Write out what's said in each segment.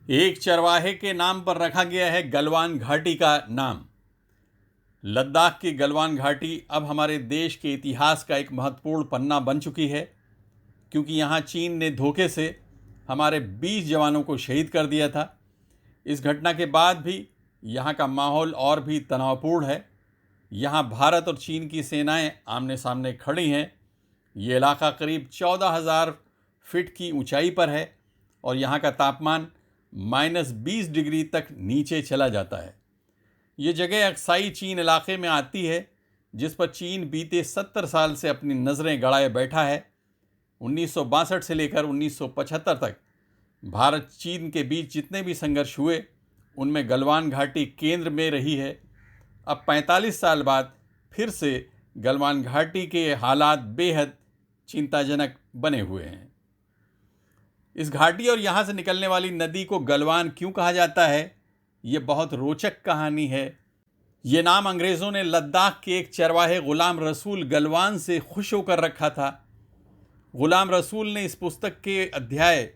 एक चरवाहे के नाम पर रखा गया है गलवान घाटी का नाम। लद्दाख की गलवान घाटी अब हमारे देश के इतिहास का एक महत्वपूर्ण पन्ना बन चुकी है, क्योंकि यहाँ चीन ने धोखे से हमारे 20 जवानों को शहीद कर दिया था। इस घटना के बाद भी यहाँ का माहौल और भी तनावपूर्ण है। यहाँ भारत और चीन की सेनाएं आमने सामने खड़ी हैं। ये इलाका करीब 14,000 फीट की ऊंचाई पर है और यहाँ का तापमान -20 डिग्री तक नीचे चला जाता है। ये जगह अक्साई चीन इलाके में आती है, जिस पर चीन बीते 70 साल से अपनी नज़रें गड़ाए बैठा है। 1962 से लेकर 1975 तक भारत चीन के बीच जितने भी संघर्ष हुए, उनमें गलवान घाटी केंद्र में रही है। अब 45 साल बाद फिर से गलवान घाटी के हालात बेहद चिंताजनक बने हुए हैं। इस घाटी और यहाँ से निकलने वाली नदी को गलवान क्यों कहा जाता है, ये बहुत रोचक कहानी है। ये नाम अंग्रेज़ों ने लद्दाख के एक चरवाहे गुलाम रसूल गलवान से खुश होकर रखा था। गुलाम रसूल ने इस पुस्तक के अध्याय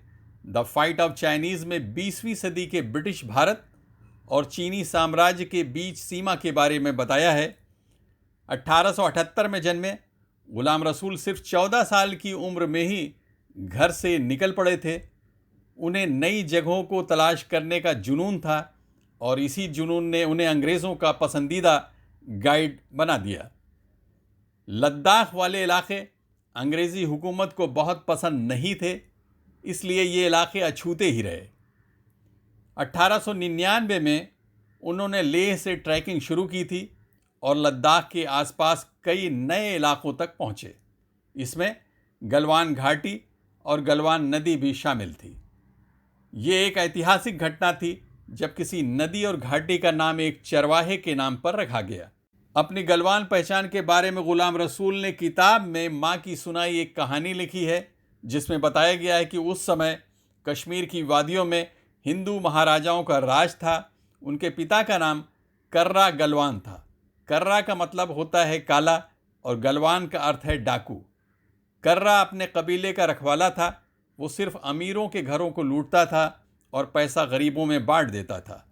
द फाइट ऑफ चाइनीज़ में 20वीं सदी के ब्रिटिश भारत और चीनी साम्राज्य के बीच सीमा के बारे में बताया है। 1878 में जन्मे गुलाम रसूल सिर्फ 14 साल की उम्र में ही घर से निकल पड़े थे। उन्हें नई जगहों को तलाश करने का जुनून था और इसी जुनून ने उन्हें अंग्रेज़ों का पसंदीदा गाइड बना दिया। लद्दाख वाले इलाके अंग्रेज़ी हुकूमत को बहुत पसंद नहीं थे, इसलिए ये इलाके अछूते ही रहे। 1899 में उन्होंने लेह से ट्रैकिंग शुरू की थी और लद्दाख के आसपास कई नए इलाकों तक पहुँचे। इसमें गलवान घाटी और गलवान नदी भी शामिल थी। ये एक ऐतिहासिक घटना थी जब किसी नदी और घाटी का नाम एक चरवाहे के नाम पर रखा गया। अपनी गलवान पहचान के बारे में गुलाम रसूल ने किताब में माँ की सुनाई एक कहानी लिखी है, जिसमें बताया गया है कि उस समय कश्मीर की वादियों में हिंदू महाराजाओं का राज था। उनके पिता का नाम कर्रा गलवान था। कर्रा का मतलब होता है काला और गलवान का अर्थ है डाकू। कर्रा अपने कबीले का रखवाला था। वो सिर्फ अमीरों के घरों को लूटता था और पैसा गरीबों में बांट देता था।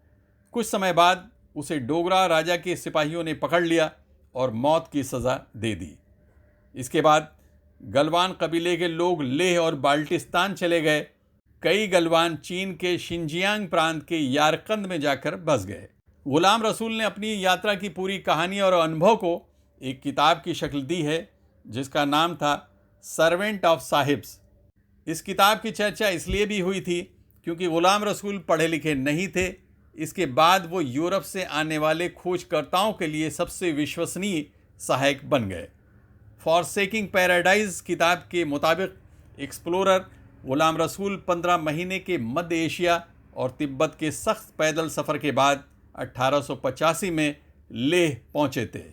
कुछ समय बाद उसे डोगरा राजा के सिपाहियों ने पकड़ लिया और मौत की सज़ा दे दी। इसके बाद गलवान कबीले के लोग लेह और बाल्टिस्तान चले गए। कई गलवान चीन के शिनजियांग प्रांत के यारकंद में जाकर बस गए। गुलाम रसूल ने अपनी यात्रा की पूरी कहानी और अनुभव को एक किताब की शक्ल दी है, जिसका नाम था सर्वेंट ऑफ साहिब्स। इस किताब की चर्चा इसलिए भी हुई थी क्योंकि गुलाम रसूल पढ़े लिखे नहीं थे। इसके बाद वो यूरोप से आने वाले खोजकर्ताओं के लिए सबसे विश्वसनीय सहायक बन गए। फॉरसेकिंग पैराडाइज किताब के मुताबिक एक्सप्लोरर गुलाम रसूल 15 महीने के मध्य एशिया और तिब्बत के सख्त पैदल सफ़र के बाद 1885 में लेह पहुँचे थे।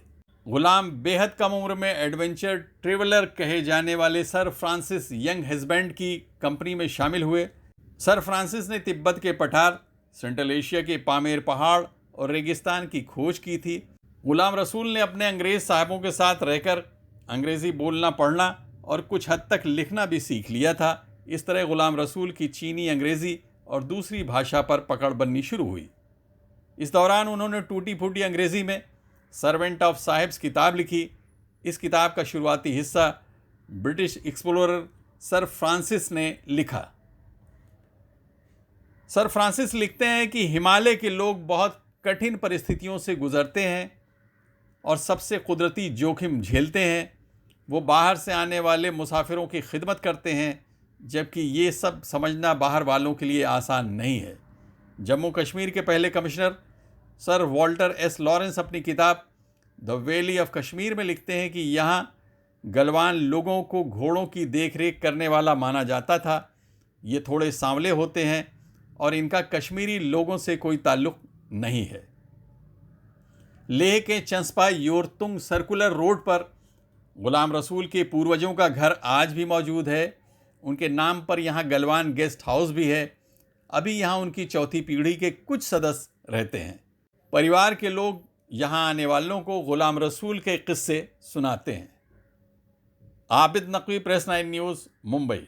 गुलाम बेहद कम उम्र में एडवेंचर ट्रेवलर कहे जाने वाले सर फ्रांसिस यंग हस्बैंड की कंपनी में शामिल हुए। सर फ्रांसिस ने तिब्बत के पठार, सेंट्रल एशिया के पामेर पहाड़ और रेगिस्तान की खोज की थी। गुलाम रसूल ने अपने अंग्रेज़ साहबों के साथ रहकर अंग्रेज़ी बोलना पढ़ना और कुछ हद तक लिखना भी सीख लिया था। इस तरह गुलाम रसूल की चीनी, अंग्रेज़ी और दूसरी भाषा पर पकड़ बननी शुरू हुई। इस दौरान उन्होंने टूटी फूटी अंग्रेज़ी में सर्वेंट ऑफ साहिब्स किताब लिखी। इस किताब का शुरुआती हिस्सा ब्रिटिश एक्सप्लोरर सर फ्रांसिस ने लिखा। सर फ्रांसिस लिखते हैं कि हिमालय के लोग बहुत कठिन परिस्थितियों से गुजरते हैं और सबसे कुदरती जोखिम झेलते हैं। वो बाहर से आने वाले मुसाफिरों की खिदमत करते हैं, जबकि ये सब समझना बाहर वालों के लिए आसान नहीं है। जम्मू कश्मीर के पहले commissioner sir Walter S Lawrence अपनी किताब द वैली ऑफ कश्मीर में लिखते हैं कि यहाँ गलवान लोगों को घोड़ों की देखरेख करने वाला माना जाता था। ये थोड़े सांवले होते हैं और इनका कश्मीरी लोगों से कोई ताल्लुक़ नहीं है। लेह के चंस्पा योरतुंग सर्कुलर रोड पर गुलाम रसूल के पूर्वजों का घर आज भी मौजूद है। उनके नाम पर यहाँ गलवान गेस्ट हाउस भी है। अभी यहाँ उनकी चौथी पीढ़ी के कुछ सदस्य रहते हैं। परिवार के लोग यहाँ आने वालों को गुलाम रसूल के किस्से सुनाते हैं। Abid Naqvi, press 9 news, Mumbai.